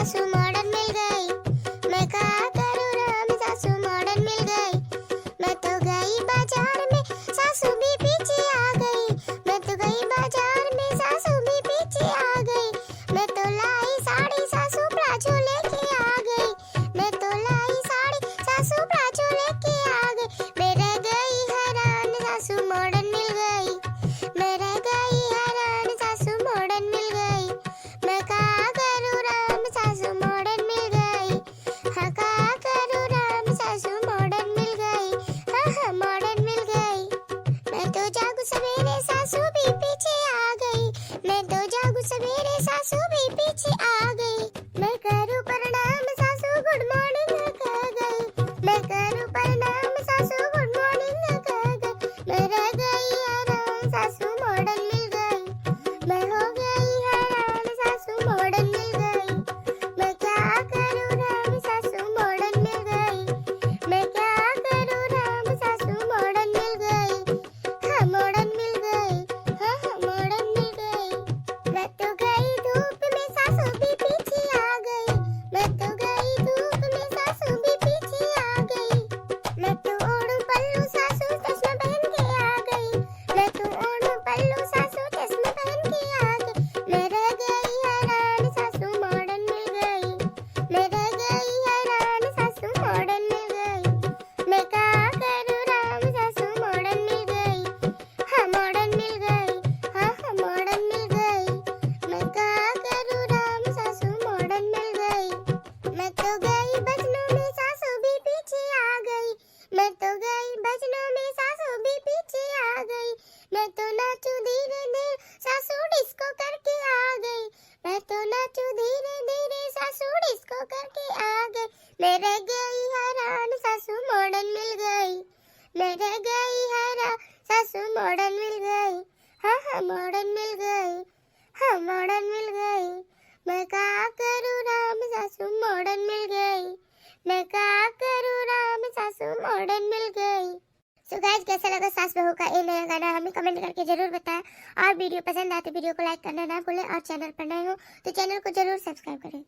सासू मॉडर्न मिल गई। मैं क्या करूँ राम, सासू मॉडर्न मिल गई। मैं तो गई बाजार में, सासू भी पीछे आ गई। मैं तो गई बाजार में, सासू भी पीछे आ गई। मैं तो लाई साड़ी, सासू प्लाजो लेके आ गई। मैं तो लाई साड़ी, सासू प्लाजो लेके आ गई। मैं रह गई हैरान, सासू मॉडर्न मिल गई। मैं रह गई हैरान, सासू मॉडर्न मिल गई। मैं क्या करूँ राम, सासू मॉडर्न मिल गई। हाँ क्या करूँ राम, सासू मॉडर्न मिल गई। हाँ मॉडर्न मिल गई। मैं तो जागू सवेरे, सासू भी पीछे आ गई। मैं तो जागू सवेरे, सासू भी पीछे आ गई। मैं करूँ प्रणाम, सासू गुड मॉर्निंग कह गई। मैं करूँ प्रणाम, सासू गुड मॉर्निंग कह गई। मैं रह गई हैरान, सासू मॉडर्न मिल गई। मैं हो गई हैरान, सासू मॉडर्न मिल गई। मैं क्या करूँ राम, सासू मॉडर्न मिल गई। मैं क्या करूँ राम, सासू मॉडर्न मिल गई। हाँ मॉडर्न मिल गई। हाँ मॉडर्न मिल गई। मैं तो गई धूप में, सासू भी पीछे आ गई। मैं तो गई धूप में, सासू भी पीछे आ गई। मैं तो ओढ़ू पल्लू, सासू चश्मा पहन के आ गई। मैं तो ओढ़ू पल्लू, सासू चश्मा पहन के आ गई। मैं रह गई हैरान, सासू मॉडर्न मिल गई। मैं रह गई हैरान, सासू मॉडर्न मिल गई। मैं क्या करूँ राम, सासू मॉडर्न मिल गई। हाँ मॉडर्न मिल गई। हाँ मॉडर्न मिल गई। मैं क्या करूँ राम, सासू मॉडर्न मिल गई। मैं तो गई भजनों में, सासू भी पीछे आ गई। मैं तो गई भजनों में, सासू भी पीछे आ गई। मैं तो नाचू धीरे धीरे, सासू डिस्को करके आ गई। मैं तो नाचू धीरे धीरे, सासू डिस्को करके आ गई। मैं रह गई हैरान, सासू मॉडर्न मिल गई। मैं रह गई हैरान, सासू मॉडर्न मिल गई। हाँ मॉडर्न मिल गई। हाँ मॉडर्न मिल गई। मैं क्या करूँ राम, सासू मॉडर्न मिल गई। मैं क्या करूँ राम, सासू मॉडर्न मिल गई। सो गाइस, कैसा लगा सास बहू का ये नया गाना हमें कमेंट करके जरूर बताएं। और वीडियो पसंद आए तो वीडियो को लाइक करना ना भूलें। और चैनल पर नए हो तो चैनल को जरूर सब्सक्राइब करें।